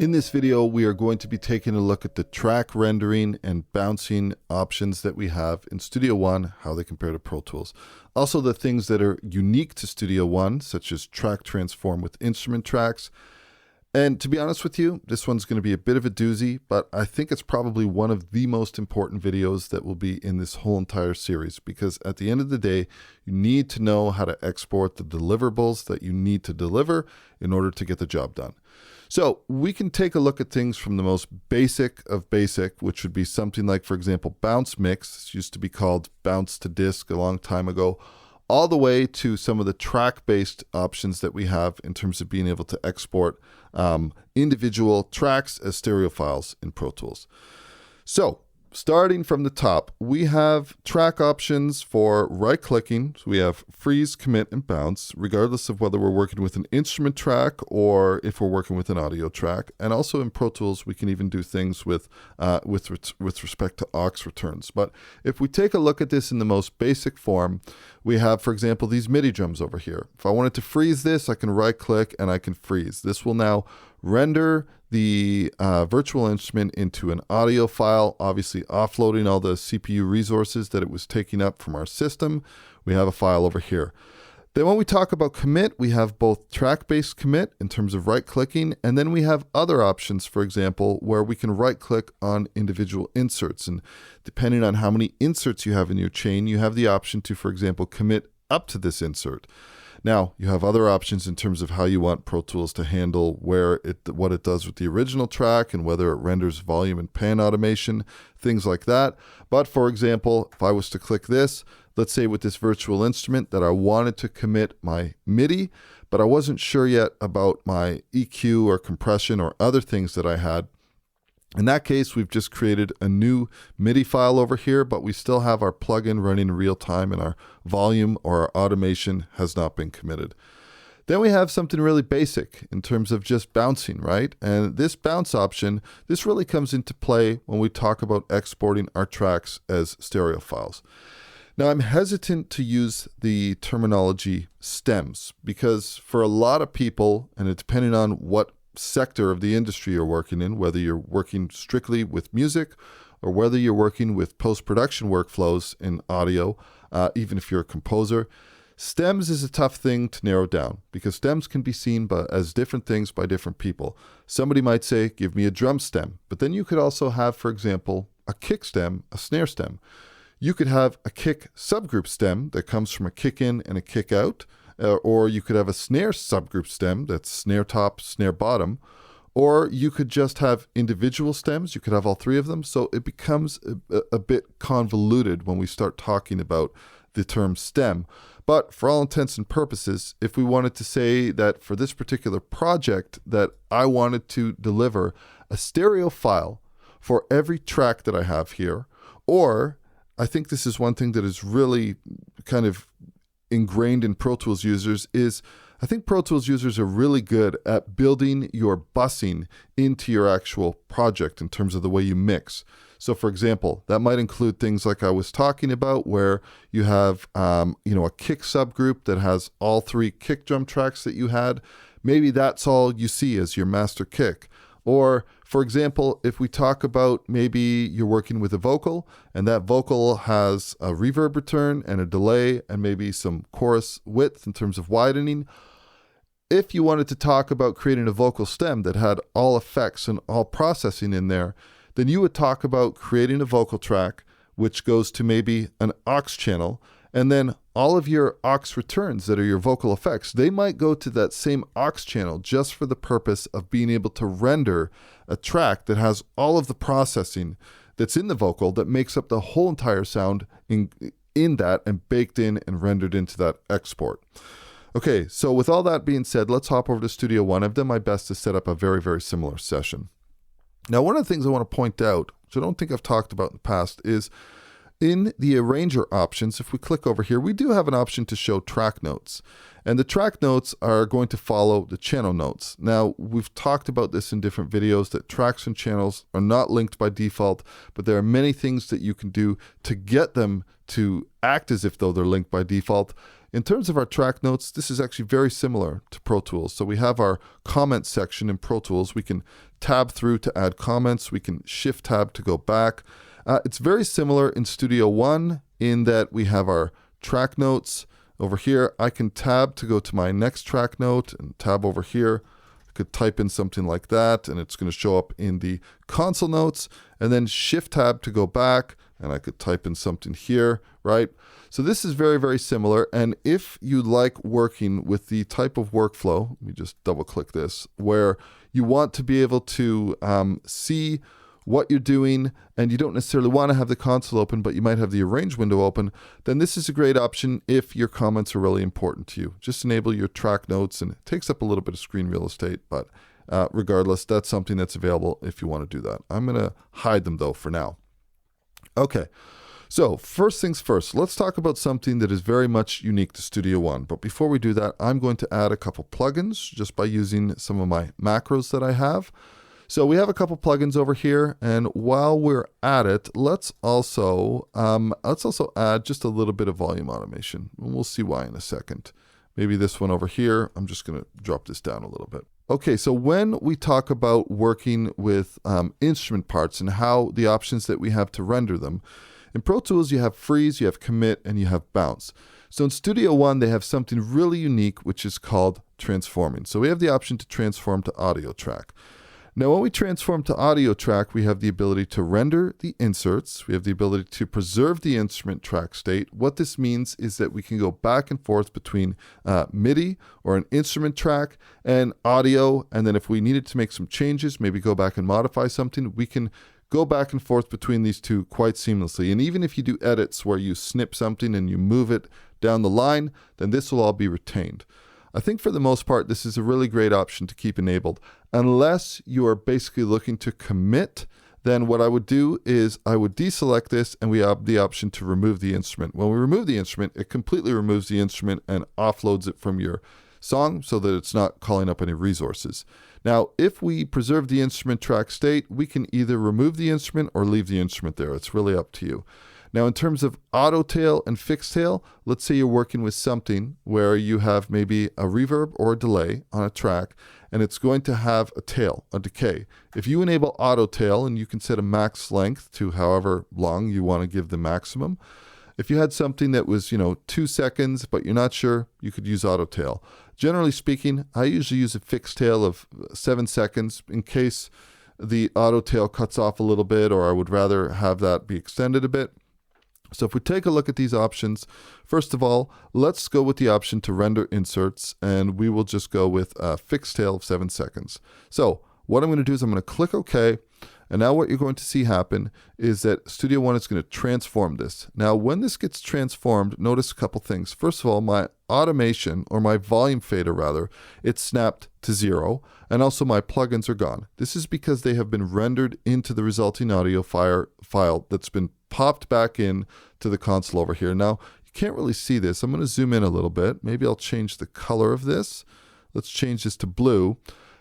In this video, we are going to be taking a look at the track rendering and bouncing options that we have in Studio One, how they compare to Pro Tools. Also, the things that are unique to Studio One, such as track transform with instrument tracks. And to be honest with you, this one's going to be a bit of a doozy, but I think it's probably one of the most important videos that will be in this whole entire series, because at the end of the day, you need to know how to export the deliverables that you need to deliver in order to get the job done. So we can take a look at things from the most basic of basic, which would be something like, for example, bounce mix. It used to be called bounce to disk a long time ago, all the way to some of the track-based options that we have in terms of being able to export individual tracks as stereo files in Pro Tools. So starting from the top, we have track options for right-clicking. So we have freeze, commit, and bounce, regardless of whether we're working with an instrument track or if we're working with an audio track. And also in Pro Tools, we can even do things with respect to aux returns. But if we take a look at this in the most basic form, we have, for example, these MIDI drums over here. If I wanted to freeze this, I can right-click and I can freeze. This will now render the virtual instrument into an audio file, obviously offloading all the CPU resources that it was taking up from our system. We have a file over here. Then when we talk about commit, we have both track-based commit in terms of right-clicking, and then we have other options, for example, where we can right-click on individual inserts. And depending on how many inserts you have in your chain, you have the option to, for example, commit up to this insert. Now, you have other options in terms of how you want Pro Tools to handle what it does with the original track and whether it renders volume and pan automation, things like that. But for example, if I was to click this, let's say with this virtual instrument that I wanted to commit my MIDI, but I wasn't sure yet about my EQ or compression or other things that I had. In that case, we've just created a new MIDI file over here, but we still have our plugin running in real time and our volume or our automation has not been committed. Then we have something really basic in terms of just bouncing, right? And this bounce option, this really comes into play when we talk about exporting our tracks as stereo files. Now, I'm hesitant to use the terminology stems because for a lot of people, and depending on what sector of the industry you're working in, whether you're working strictly with music or whether you're working with post-production workflows in audio, even if you're a composer, stems is a tough thing to narrow down because stems can be seen as different things by different people. Somebody might say, give me a drum stem, but then you could also have, for example, a kick stem, a snare stem. You could have a kick subgroup stem that comes from a kick in and a kick out. Or you could have a snare subgroup stem that's snare top, snare bottom, or you could just have individual stems. You could have all three of them. So it becomes a bit convoluted when we start talking about the term stem. But for all intents and purposes, if we wanted to say that for this particular project that I wanted to deliver a stereo file for every track that I have here, or I think this is one thing that is really kind of ingrained in Pro Tools users is I think Pro Tools users are really good at building your busing into your actual project in terms of the way you mix. So for example, that might include things like I was talking about where you have a kick subgroup that has all three kick drum tracks that you had. Maybe that's all you see as your master kick. Or, for example, if we talk about maybe you're working with a vocal and that vocal has a reverb return and a delay and maybe some chorus width in terms of widening. If you wanted to talk about creating a vocal stem that had all effects and all processing in there, then you would talk about creating a vocal track which goes to maybe an aux channel, and then all of your aux returns that are your vocal effects, they might go to that same aux channel just for the purpose of being able to render a track that has all of the processing that's in the vocal that makes up the whole entire sound in that and baked in and rendered into that export. Okay, so with all that being said, let's hop over to Studio One. I've done my best to set up a very, very similar session. Now, one of the things I want to point out, which I don't think I've talked about in the past, is in the arranger options, if we click over here, we do have an option to show track notes. And the track notes are going to follow the channel notes. Now, we've talked about this in different videos that tracks and channels are not linked by default, but there are many things that you can do to get them to act as if though they're linked by default. In terms of our track notes, this is actually very similar to Pro Tools. So we have our comments section in Pro Tools. We can tab through to add comments. We can shift tab to go back. It's very similar in Studio One in that we have our track notes. Over here, I can tab to go to my next track note and tab over here. I could type in something like that and it's going to show up in the console notes, and then shift tab to go back and I could type in something here, right? So this is very, very similar. And if you like working with the type of workflow, let me just double click this, where you want to be able to see what you're doing, and you don't necessarily want to have the console open, but you might have the arrange window open, then this is a great option if your comments are really important to you. Just enable your track notes, and it takes up a little bit of screen real estate, but regardless, that's something that's available if you want to do that. I'm going to hide them though for now. Okay, so first things first, let's talk about something that is very much unique to Studio One. But before we do that, I'm going to add a couple plugins just by using some of my macros that I have. So we have a couple plugins over here, and while we're at it, let's also add just a little bit of volume automation. And we'll see why in a second. Maybe this one over here. I'm just going to drop this down a little bit. Okay, so when we talk about working with instrument parts and how the options that we have to render them, in Pro Tools you have freeze, you have commit, and you have bounce. So in Studio One they have something really unique which is called transforming. So we have the option to transform to audio track. Now, when we transform to audio track, we have the ability to render the inserts. We have the ability to preserve the instrument track state. What this means is that we can go back and forth between MIDI or an instrument track and audio. And then if we needed to make some changes, maybe go back and modify something, we can go back and forth between these two quite seamlessly. And even if you do edits where you snip something and you move it down the line, then this will all be retained. I think for the most part, this is a really great option to keep enabled. Unless you are basically looking to commit, then what I would do is I would deselect this and we have the option to remove the instrument. When we remove the instrument, it completely removes the instrument and offloads it from your song so that it's not calling up any resources. Now, if we preserve the instrument track state, we can either remove the instrument or leave the instrument there. It's really up to you. Now, in terms of auto tail and fixed tail, let's say you're working with something where you have maybe a reverb or a delay on a track, and it's going to have a tail, a decay. If you enable auto tail, and you can set a max length to however long you want to give the maximum, if you had something that was, 2 seconds, but you're not sure, you could use auto tail. Generally speaking, I usually use a fixed tail of 7 seconds in case the auto tail cuts off a little bit, or I would rather have that be extended a bit. So if we take a look at these options, first of all, let's go with the option to render inserts, and we will just go with a fixed tail of 7 seconds. So what I'm going to do is I'm going to click OK, and now what you're going to see happen is that Studio One is going to transform this. Now when this gets transformed, notice a couple things. First of all, my automation, or my volume fader rather, it's snapped to 0, and also my plugins are gone. This is because they have been rendered into the resulting audio file that's been popped back in to the console over here. Now, you can't really see this. I'm going to zoom in a little bit. Maybe I'll change the color of this. Let's change this to blue.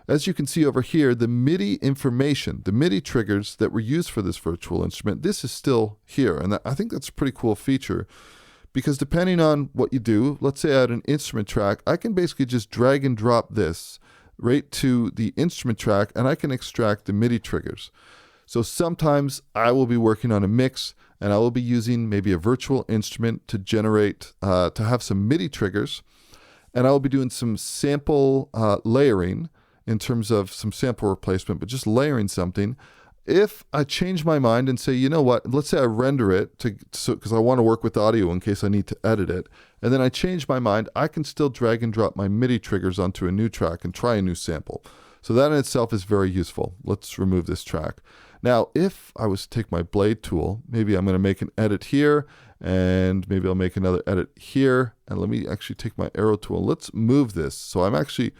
As you can see over here, the MIDI information, the MIDI triggers that were used for this virtual instrument, this is still here. And I think that's a pretty cool feature because depending on what you do, let's say I had an instrument track, I can basically just drag and drop this right to the instrument track and I can extract the MIDI triggers. So sometimes I will be working on a mix and I will be using maybe a virtual instrument to generate, to have some MIDI triggers. And I will be doing some sample layering in terms of some sample replacement, but just layering something. If I change my mind and say, you know what, let's say I render it because I want to work with audio in case I need to edit it, and then I change my mind, I can still drag and drop my MIDI triggers onto a new track and try a new sample. So that in itself is very useful. Let's remove this track. Now, if I was to take my blade tool, maybe I'm going to make an edit here, and maybe I'll make another edit here, and let me actually take my arrow tool. Let's move this. So I'm actually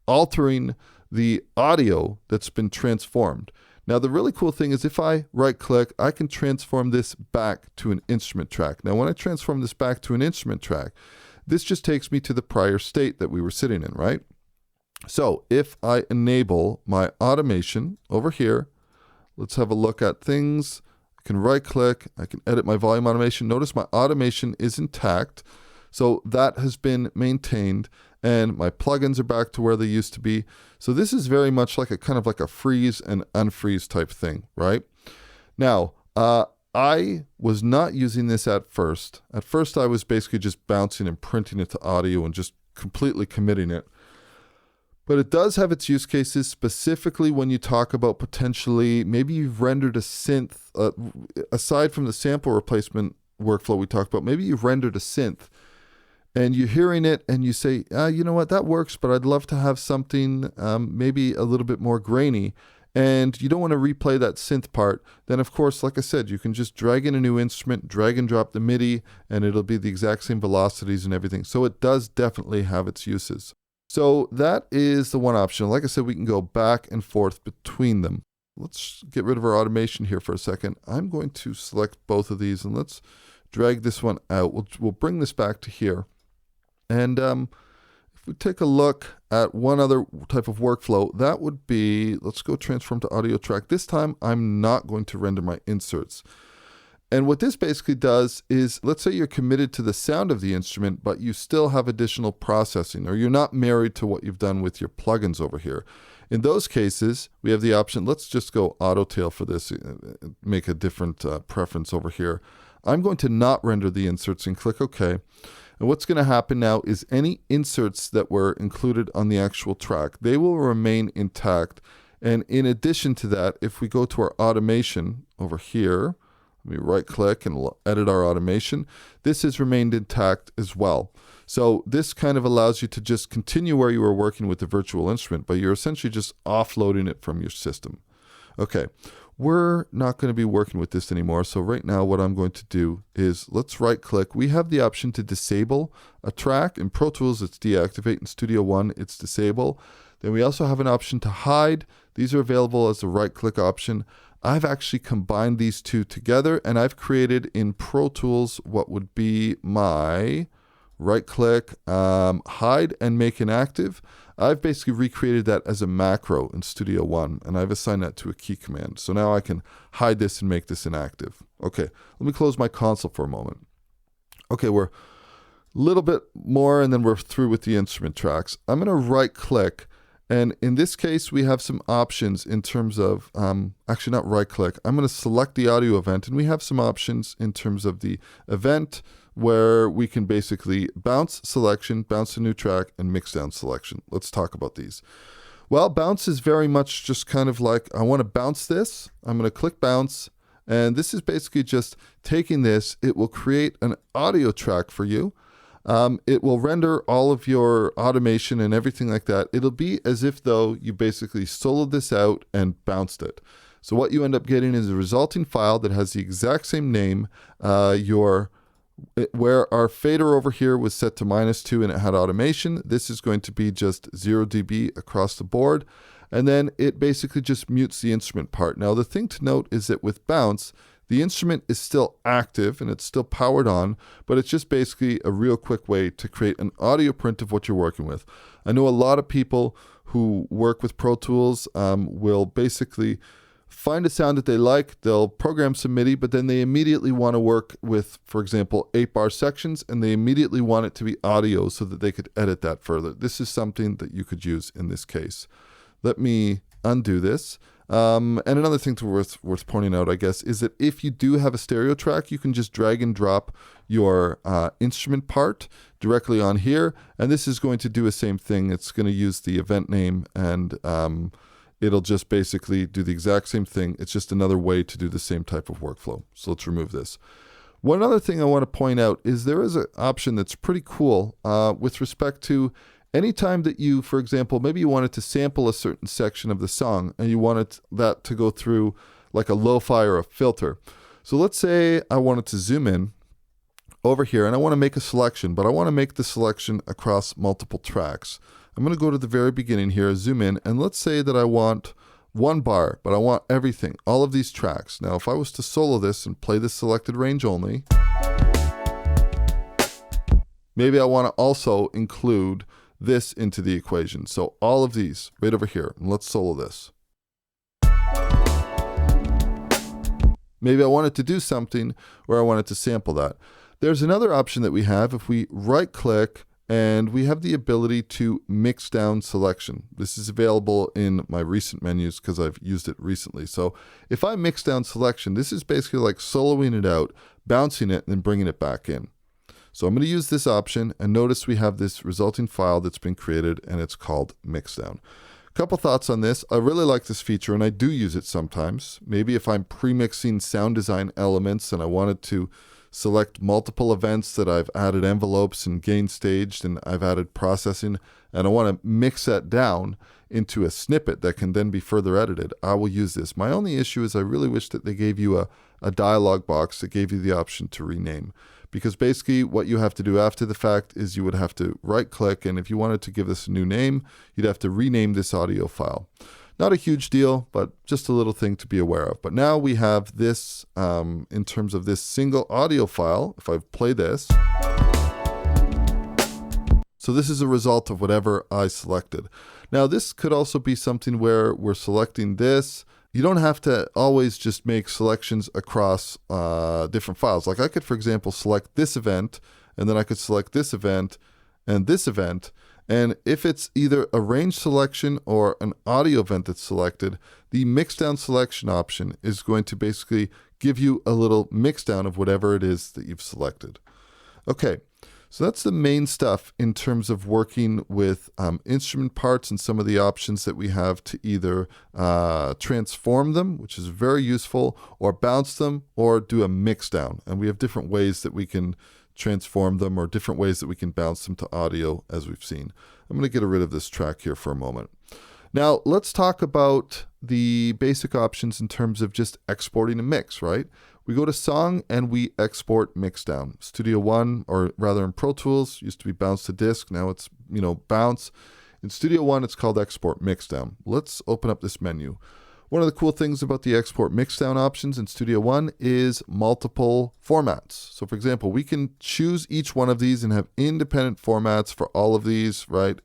altering the audio that's been transformed. Now, the really cool thing is if I right click, I can transform this back to an instrument track. Now, when I transform this back to an instrument track, this just takes me to the prior state that we were sitting in, right? So if I enable my automation over here, let's have a look at things. I can right click, I can edit my volume automation. Notice my automation is intact. So that has been maintained and my plugins are back to where they used to be. So this is very much like a kind of like a freeze and unfreeze type thing, right? Now, I was not using this at first. At first, I was basically just bouncing and printing it to audio and just completely committing it. But it does have its use cases, specifically when you talk about potentially, maybe you've rendered a synth, aside from the sample replacement workflow we talked about, maybe you've rendered a synth and you're hearing it and you say, you know what, that works, but I'd love to have something maybe a little bit more grainy. And you don't want to replay that synth part, then of course, like I said, you can just drag in a new instrument, drag and drop the MIDI, and it'll be the exact same velocities and everything. So it does definitely have its uses. So that is the one option. Like I said, we can go back and forth between them. Let's get rid of our automation here for a second. I'm going to select both of these and let's drag this one out. We'll bring this back to here. And if we take a look at one other type of workflow, that would be, let's go transform to audio track. This time, I'm not going to render my inserts. And what this basically does is, let's say you're committed to the sound of the instrument, but you still have additional processing, or you're not married to what you've done with your plugins over here. In those cases, we have the option, let's just go auto tail for this, make a different preference over here. I'm going to not render the inserts and click OK. And what's going to happen now is any inserts that were included on the actual track, they will remain intact. And in addition to that, if we go to our automation over here, let me right click and we'll edit our automation, this has remained intact as well. So this kind of allows you to just continue where you were working with the virtual instrument, but you're essentially just offloading it from your system. Okay. We're not going to be working with this anymore. So right now what I'm going to do is let's right click. We have the option to disable a track. In Pro Tools, it's deactivate. In Studio One, it's disable. Then we also have an option to hide. These are available as a right click option. I've actually combined these two together and I've created in Pro Tools what would be my right click, hide and make inactive. I've basically recreated that as a macro in Studio One, and I've assigned that to a key command. So now I can hide this and make this inactive. Okay, let me close my console for a moment. Okay, we're a little bit more, and then we're through with the instrument tracks. I'm going to right click, and in this case, we have some options in terms of, actually not right click. I'm going to select the audio event, and we have some options in terms of the event, where we can basically bounce selection, bounce a new track, and Mixdown Selection. Let's talk about these. Well, bounce is very much just kind of like, I want to bounce this. I'm going to click bounce, and this is basically just taking this. It will create an audio track for you. It will render all of your automation and everything like that. It'll be as if though you basically soloed this out and bounced it. So what you end up getting is a resulting file that has the exact same name, where our fader over here was set to -2 and it had automation. This is going to be just 0 dB across the board. And then it basically just mutes the instrument part. Now, the thing to note is that with bounce, the instrument is still active and it's still powered on, but it's just basically a real quick way to create an audio print of what you're working with. I know a lot of people who work with Pro Tools will basically find a sound that they like, they'll program some MIDI, but then they immediately want to work with, for example, 8-bar sections, and they immediately want it to be audio so that they could edit that further. This is something that you could use in this case. Let me undo this. And another thing worth pointing out, I guess, is that if you do have a stereo track, you can just drag and drop your instrument part directly on here, and this is going to do the same thing. It's going to use the event name and it'll just basically do the exact same thing. It's just another way to do the same type of workflow. So let's remove this. One other thing I want to point out is there is an option that's pretty cool with respect to anytime that you, for example, maybe you wanted to sample a certain section of the song and you wanted that to go through like a lo-fi or a filter. So let's say I wanted to zoom in over here and I want to make a selection, but I want to make the selection across multiple tracks. I'm going to go to the very beginning here, zoom in, and let's say that I want one bar, but I want everything, all of these tracks. Now, if I was to solo this and play this selected range only, maybe I want to also include this into the equation. So all of these right over here, and let's solo this. Maybe I wanted to do something where I wanted to sample that. There's another option that we have if we right click and we have the ability to Mixdown Selection. This is available in my recent menus because I've used it recently. So if I Mixdown Selection, this is basically like soloing it out, bouncing it, and then bringing it back in. So I'm going to use this option, and notice we have this resulting file that's been created, and it's called Mixdown. A couple thoughts on this. I really like this feature, and I do use it sometimes. Maybe if I'm pre-mixing sound design elements and I wanted to select multiple events that I've added envelopes and gain staged and I've added processing, and I want to mix that down into a snippet that can then be further edited, I will use this. My only issue is I really wish that they gave you a dialog box that gave you the option to rename. Because basically what you have to do after the fact is you would have to right click, and if you wanted to give this a new name, you'd have to rename this audio file. Not a huge deal, but just a little thing to be aware of. But now we have this in terms of this single audio file. If I play this, so this is a result of whatever I selected. Now this could also be something where we're selecting this. You don't have to always just make selections across different files. Like I could, for example, select this event, and then I could select this event and this event. And if it's either a range selection or an audio event that's selected, the Mixdown Selection option is going to basically give you a little mixdown of whatever it is that you've selected. Okay, so that's the main stuff in terms of working with instrument parts and some of the options that we have to either transform them, which is very useful, or bounce them, or do a mixdown. And we have different ways that we can transform them or different ways that we can bounce them to audio, as we've seen. I'm going to get rid of this track here for a moment. Now, let's talk about the basic options in terms of just exporting a mix, right? We go to Song and we export Mixdown. Studio One, or rather in Pro Tools, used to be Bounce to Disk. Now it's, Bounce. In Studio One, it's called Export Mixdown. Let's open up this menu. One of the cool things about the Export Mixdown options in Studio One is multiple formats. So for example, we can choose each one of these and have independent formats for all of these, right?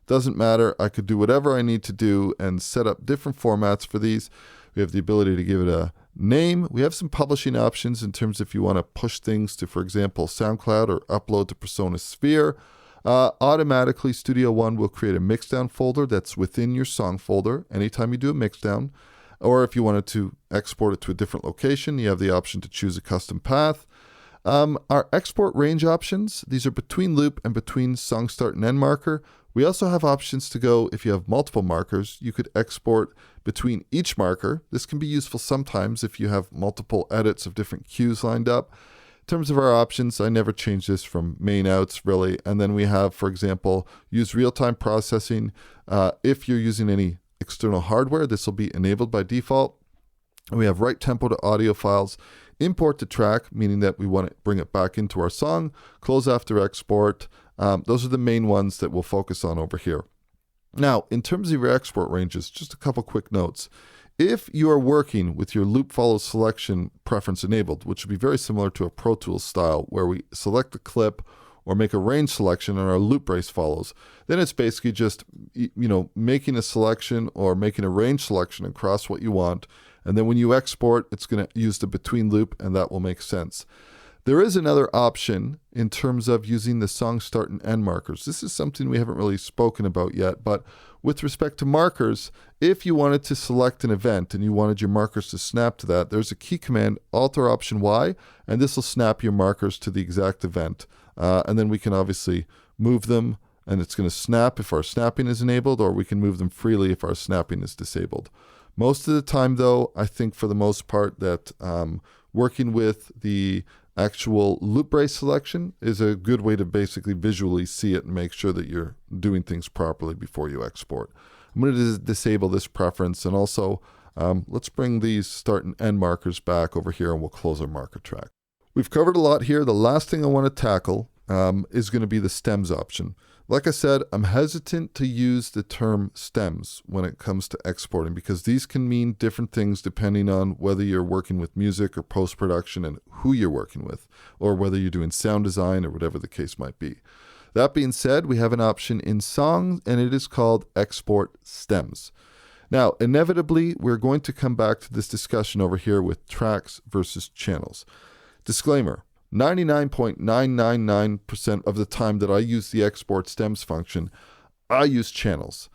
Doesn't matter. I could do whatever I need to do and set up different formats for these. We have the ability to give it a name. We have some publishing options in terms of if you want to push things to, for example, SoundCloud or upload to Persona Sphere. Automatically, Studio One will create a Mixdown folder that's within your song folder anytime you do a Mixdown. Or if you wanted to export it to a different location, you have the option to choose a custom path. Our export range options, these are between loop and between song start and end marker. We also have options to go, if you have multiple markers, you could export between each marker. This can be useful sometimes if you have multiple edits of different cues lined up. In terms of our options, I never change this from main outs really. And then we have, for example, use real-time processing. If you're using any external hardware, this will be enabled by default. And we have write tempo to audio files, import to track, meaning that we want to bring it back into our song, close after export. Those are the main ones that we'll focus on over here. Now, in terms of your export ranges, just a couple quick notes. If you are working with your loop follow selection preference enabled, which would be very similar to a Pro Tools style where we select the clip or make a range selection and our loop brace follows, then it's basically just making a selection or making a range selection across what you want. And then when you export, it's going to use the between loop, and that will make sense. There is another option in terms of using the song start and end markers. This is something we haven't really spoken about yet, but with respect to markers, if you wanted to select an event and you wanted your markers to snap to that, there's a key command, Alt or Option Y, and this will snap your markers to the exact event. And then we can obviously move them, and it's going to snap if our snapping is enabled, or we can move them freely if our snapping is disabled. Most of the time, though, I think for the most part that working with the actual loop brace selection is a good way to basically visually see it and make sure that you're doing things properly before you export. I'm going to disable this preference, and also let's bring these start and end markers back over here, and we'll close our marker track. We've covered a lot here. The last thing I want to tackle is going to be the stems option. Like I said, I'm hesitant to use the term stems when it comes to exporting because these can mean different things depending on whether you're working with music or post-production and who you're working with, or whether you're doing sound design or whatever the case might be. That being said, we have an option in Songs, and it is called Export Stems. Now, inevitably, we're going to come back to this discussion over here with tracks versus channels. Disclaimer. 99.999% of the time that I use the export stems function, I use channels.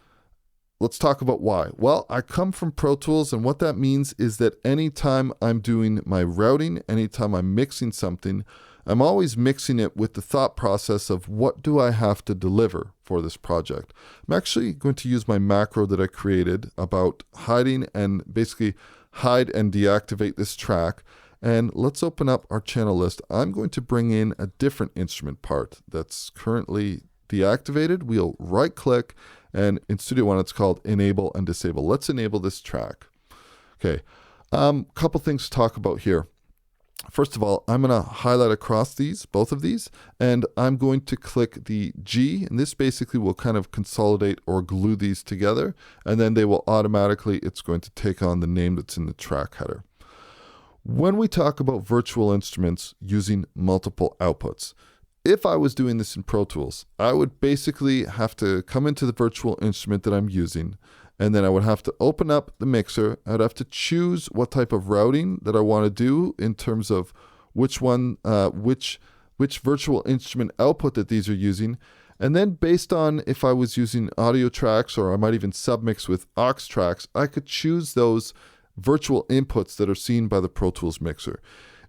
Let's talk about why. Well, I come from Pro Tools, and what that means is that anytime I'm doing my routing, anytime I'm mixing something, I'm always mixing it with the thought process of what do I have to deliver for this project. I'm actually going to use my macro that I created about hiding and basically hide and deactivate this track. And let's open up our channel list. I'm going to bring in a different instrument part that's currently deactivated. We'll right click, and in Studio One it's called Enable and Disable. Let's enable this track. Okay, couple things to talk about here. First of all, I'm going to highlight across these, both of these, and I'm going to click the G, and this basically will kind of consolidate or glue these together, and then they will automatically, it's going to take on the name that's in the track header. When we talk about virtual instruments using multiple outputs, if I was doing this in Pro Tools, I would basically have to come into the virtual instrument that I'm using, and then I would have to open up the mixer. I'd have to choose what type of routing that I want to do in terms of which one, which virtual instrument output that these are using. And then based on if I was using audio tracks, or I might even submix with aux tracks, I could choose those virtual inputs that are seen by the Pro Tools mixer.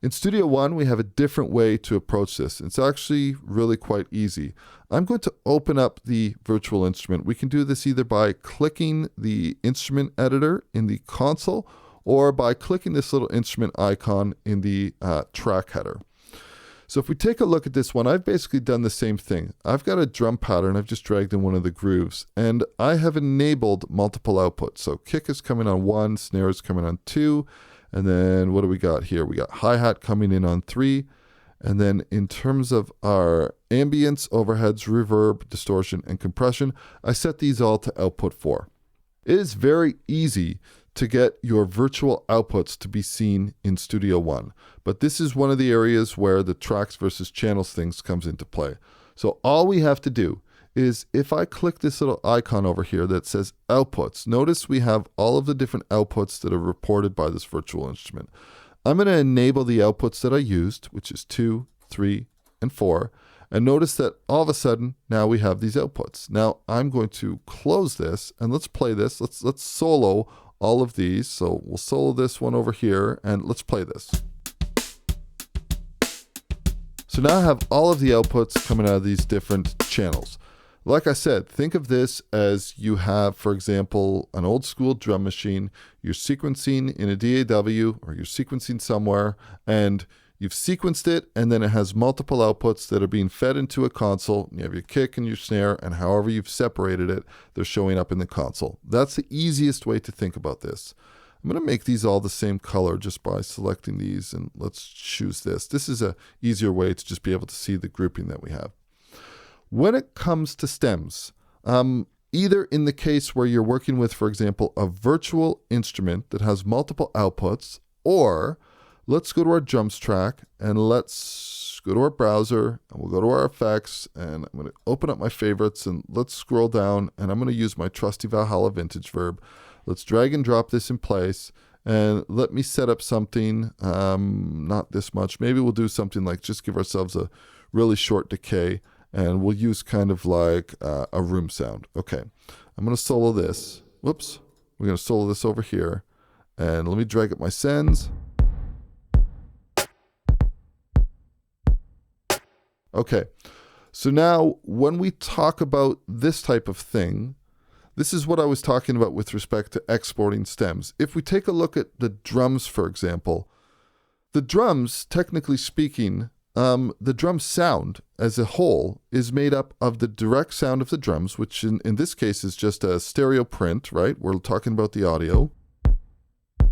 In Studio One, we have a different way to approach this. It's actually really quite easy. I'm going to open up the virtual instrument. We can do this either by clicking the instrument editor in the console or by clicking this little instrument icon in the track header. So if we take a look at this one, I've basically done the same thing. I've got a drum pattern I've just dragged in one of the grooves, and I have enabled multiple outputs. So kick is coming on 1, snare is coming on 2, and then what do we got here? We got hi-hat coming in on 3, and then in terms of our ambience, overheads, reverb, distortion, and compression, I set these all to output 4. It is very easy to get your virtual outputs to be seen in Studio One. But this is one of the areas where the tracks versus channels things comes into play. So all we have to do is if I click this little icon over here that says outputs, notice we have all of the different outputs that are reported by this virtual instrument. I'm going to enable the outputs that I used, which is 2, 3, and 4. And notice that all of a sudden, now we have these outputs. Now I'm going to close this and let's play this. Let's solo all of these. So we'll solo this one over here and let's play this. So now I have all of the outputs coming out of these different channels. Like I said, think of this as you have, for example, an old school drum machine. You're sequencing in a DAW or you're sequencing somewhere and you've sequenced it, and then it has multiple outputs that are being fed into a console. You have your kick and your snare, and however you've separated it, they're showing up in the console. That's the easiest way to think about this. I'm going to make these all the same color just by selecting these, and let's choose this. This is an easier way to just be able to see the grouping that we have. When it comes to stems, either in the case where you're working with, for example, a virtual instrument that has multiple outputs, or let's go to our drums track and let's go to our browser and we'll go to our effects and I'm going to open up my favorites and let's scroll down and I'm going to use my trusty Valhalla vintage verb. Let's drag and drop this in place and let me set up something, not this much. Maybe we'll do something like just give ourselves a really short decay and we'll use kind of like a room sound. Okay, I'm going to solo this. Whoops, we're going to solo this over here and let me drag up my sends. Okay, so now when we talk about this type of thing, this is what I was talking about with respect to exporting stems. If we take a look at the drums, for example, the drums, technically speaking, the drum sound as a whole is made up of the direct sound of the drums, which in this case is just a stereo print, right? We're talking about the audio.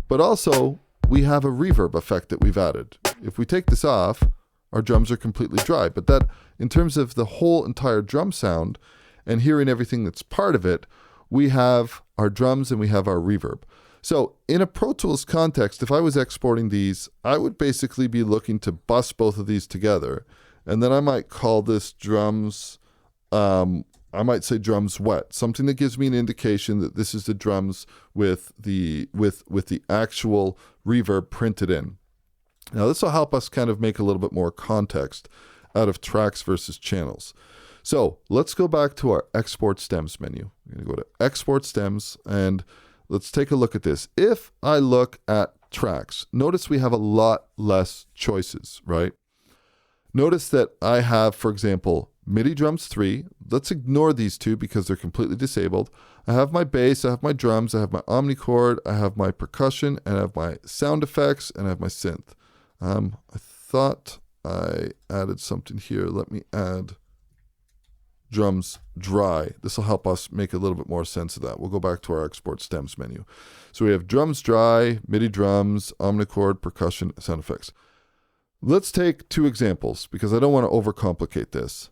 But also, we have a reverb effect that we've added. If we take this off, our drums are completely dry. But that, in terms of the whole entire drum sound, and hearing everything that's part of it, we have our drums and we have our reverb. So in a Pro Tools context, if I was exporting these, I would basically be looking to bus both of these together. And then I might call this drums, I might say drums wet, something that gives me an indication that this is the drums with the actual reverb printed in. Now this will help us kind of make a little bit more context out of tracks versus channels. So let's go back to our export stems menu. We're going to go to export stems and let's take a look at this. If I look at tracks, notice we have a lot less choices, right? Notice that I have, for example, MIDI drums 3. Let's ignore these two because they're completely disabled. I have my bass, I have my drums, I have my omnichord, I have my percussion, and I have my sound effects, and I have my synth. I thought I added something here. Let me add drums dry. This will help us make a little bit more sense of that. We'll go back to our export stems menu. So we have drums dry, MIDI drums, omnichord, percussion, sound effects. Let's take 2 examples because I don't want to overcomplicate this.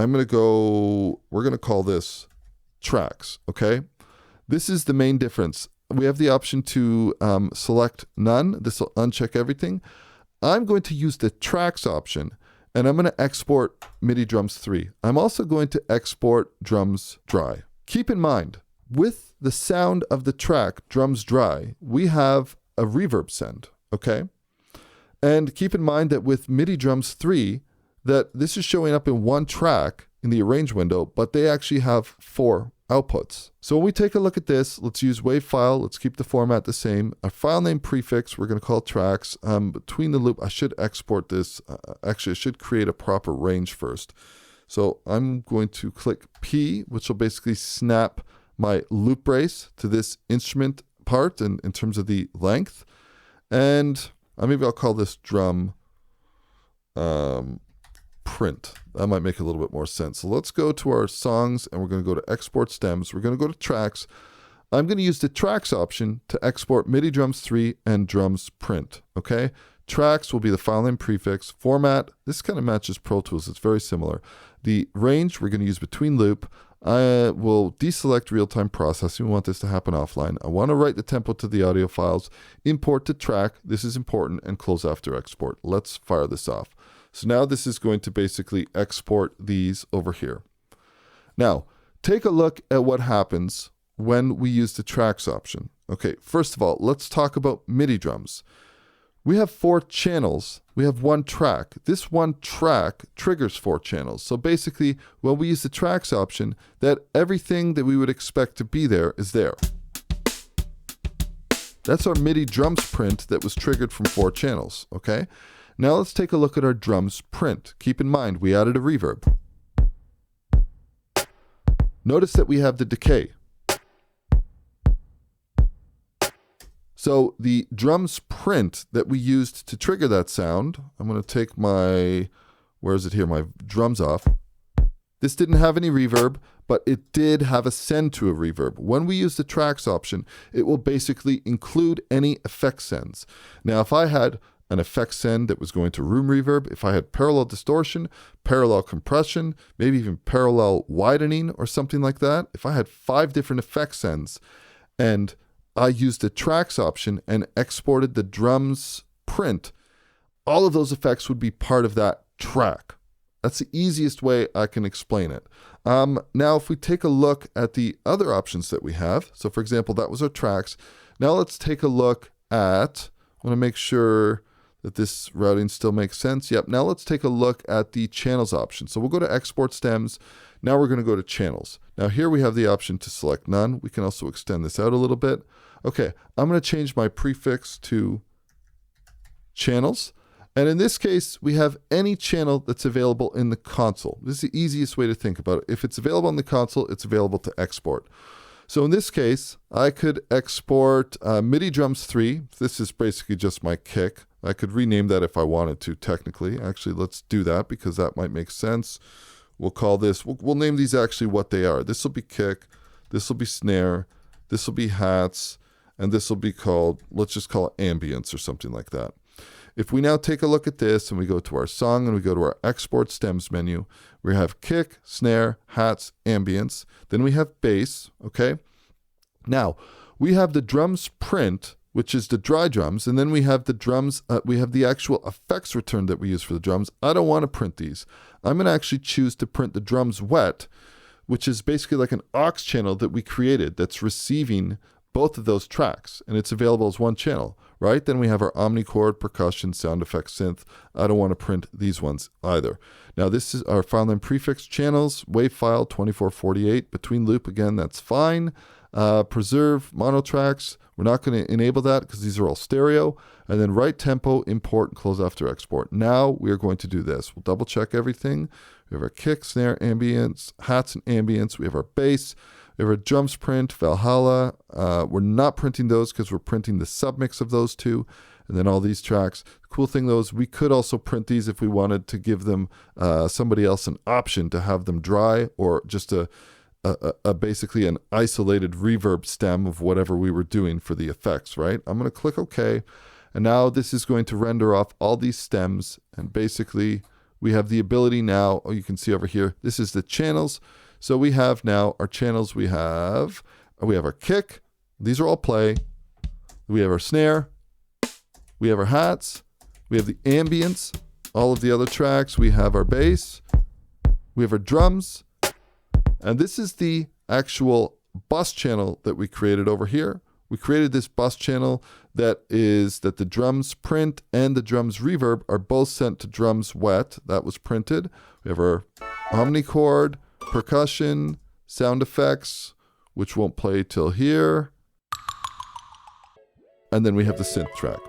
we're going to call this tracks, okay? This is the main difference. We have the option to select none. This will uncheck everything. I'm going to use the tracks option and I'm going to export MIDI drums 3. I'm also going to export drums dry. Keep in mind, with the sound of the track drums dry, we have a reverb send, okay? And keep in mind that with MIDI drums 3, that this is showing up in one track in the arrange window, but they actually have 4 outputs. So when we take a look at this, let's use wave file. Let's keep the format the same. A file name prefix, we're going to call tracks. Between the loop, I should export this. Actually, I should create a proper range first. So I'm going to click P, which will basically snap my loop brace to this instrument part in terms of the length. And maybe I'll call this drum print. That might make a little bit more sense. So let's go to our songs and we're going to go to export stems. We're going to go to tracks. I'm going to use the tracks option to export MIDI drums 3 and drums print. Okay. Tracks will be the file name prefix. Format, this kind of matches Pro Tools. It's very similar. The range we're going to use between loop. I will deselect real-time processing. We want this to happen offline. I want to write the tempo to the audio files, import to track. This is important, and close after export. Let's fire this off. So now this is going to basically export these over here. Now, take a look at what happens when we use the tracks option. Okay, first of all, let's talk about MIDI drums. We have 4 channels. We have 1 track. This 1 track triggers 4 channels. So basically, when we use the tracks option, that everything that we would expect to be there is there. That's our MIDI drums print that was triggered from 4 channels, okay? Now let's take a look at our drums print. Keep in mind, we added a reverb. Notice that we have the decay. So the drums print that we used to trigger that sound, I'm going to take my drums off. This didn't have any reverb, but it did have a send to a reverb. When we use the tracks option, it will basically include any effect sends. Now, if I had an effect send that was going to room reverb, if I had parallel distortion, parallel compression, maybe even parallel widening or something like that, if I had 5 different effect sends and I used the tracks option and exported the drums print, all of those effects would be part of that track. That's the easiest way I can explain it. Now, if we take a look at the other options that we have, so for example, that was our tracks. Now let's take a look at, I want to make sure that this routing still makes sense. Yep, now let's take a look at the channels option. So we'll go to export stems. Now we're going to go to channels. Now here we have the option to select none. We can also extend this out a little bit. Okay, I'm going to change my prefix to channels. And in this case, we have any channel that's available in the console. This is the easiest way to think about it. If it's available in the console, it's available to export. So in this case, I could export MIDI drums 3. This is basically just my kick. I could rename that if I wanted to, technically. Actually, let's do that because that might make sense. We'll call this, we'll name these actually what they are. This will be kick, this will be snare, this will be hats, and this will be called, let's just call it ambience or something like that. If we now take a look at this and we go to our song and we go to our export stems menu, we have kick, snare, hats, ambience. Then we have bass, okay? Now, we have the drums print, which is the dry drums, and then we have the drums, we have the actual effects return that we use for the drums. I don't want to print these. I'm going to actually choose to print the drums wet, which is basically like an aux channel that we created that's receiving both of those tracks, and it's available as one channel, right? Then we have our omnichord, percussion, sound effects, synth. I don't want to print these ones either. Now this is our file name prefix channels, wave file 2448, between loop again, that's fine. Preserve mono tracks, we're not going to enable that because these are all stereo. And then right tempo, import, and close after export. Now we are going to do this. We'll double check everything. We have our kick, snare, ambience, hats and ambience. We have our bass. We have our drums print, Valhalla. We're not printing those because we're printing the submix of those two. And then all these tracks. The cool thing though is we could also print these if we wanted to give them somebody else an option to have them dry, or just basically an isolated reverb stem of whatever we were doing for the effects, right? I'm going to click OK. And now this is going to render off all these stems. And basically we have the ability now, you can see over here, this is the channels. So we have now our channels. We have our kick. These are all play. We have our snare. We have our hats. We have the ambience, all of the other tracks. We have our bass. We have our drums. And this is the actual bus channel that we created over here. We created this bus channel that the drums print and the drums reverb are both sent to drums wet. That was printed. We have our omnichord, percussion, sound effects, which won't play till here. And then we have the synth track.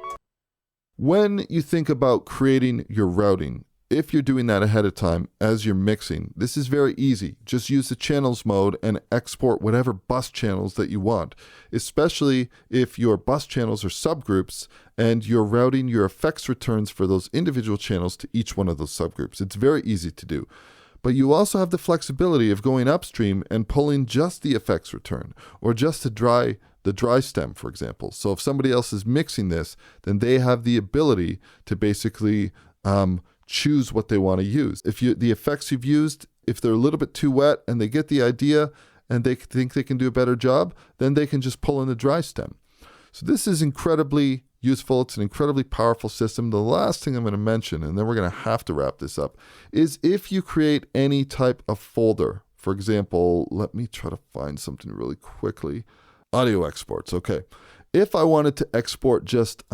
When you think about creating your routing, if you're doing that ahead of time as you're mixing, this is very easy. Just use the channels mode and export whatever bus channels that you want, especially if your bus channels are subgroups and you're routing your effects returns for those individual channels to each one of those subgroups. It's very easy to do. But you also have the flexibility of going upstream and pulling just the effects return, or just the dry stem, for example. So if somebody else is mixing this, then they have the ability to basically choose what they want to use. If the effects you've used, if they're a little bit too wet and they get the idea and they think they can do a better job, then they can just pull in the dry stem. So this is incredibly useful. It's an incredibly powerful system. The last thing I'm going to mention, and then we're going to have to wrap this up, is if you create any type of folder. For example, let me try to find something really quickly. Audio exports. Okay. If I wanted to export just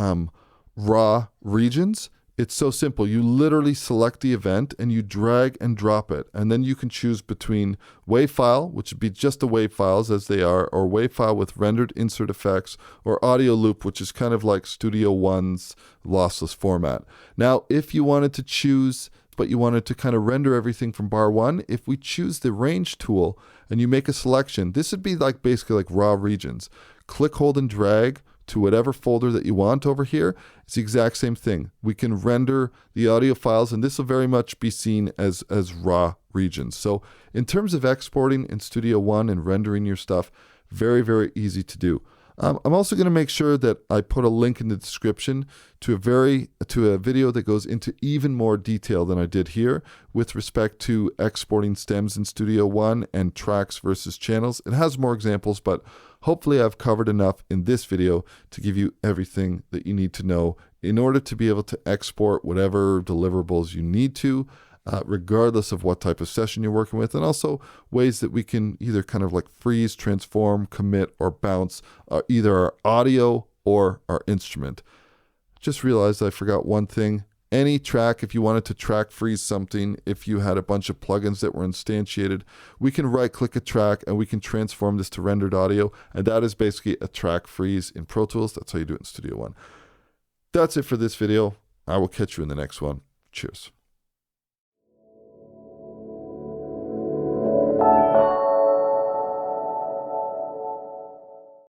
raw regions, it's so simple. You literally select the event and you drag and drop it. And then you can choose between WAV file, which would be just the WAV files as they are, or WAV file with rendered insert effects, or audio loop, which is kind of like Studio One's lossless format. Now, if you wanted to choose, but you wanted to kind of render everything from bar one, if we choose the range tool and you make a selection, this would be like basically like raw regions. Click, hold, and drag to whatever folder that you want over here. It's the exact same thing. We can render the audio files, and this will very much be seen as raw regions. So in terms of exporting in Studio One and rendering your stuff, very, very easy to do. I'm also going to make sure that I put a link in the description to a video that goes into even more detail than I did here with respect to exporting stems in Studio One and tracks versus channels. It has more examples, but hopefully I've covered enough in this video to give you everything that you need to know in order to be able to export whatever deliverables you need to, regardless of what type of session you're working with, and also ways that we can either kind of like freeze, transform, commit, or bounce either our audio or our instrument. Just realized I forgot one thing. Any track, if you wanted to track freeze something, if you had a bunch of plugins that were instantiated, we can right click a track and we can transform this to rendered audio, and that is basically a track freeze in Pro Tools. That's how you do it in Studio One. That's it for this video. I will catch you in the next one. Cheers.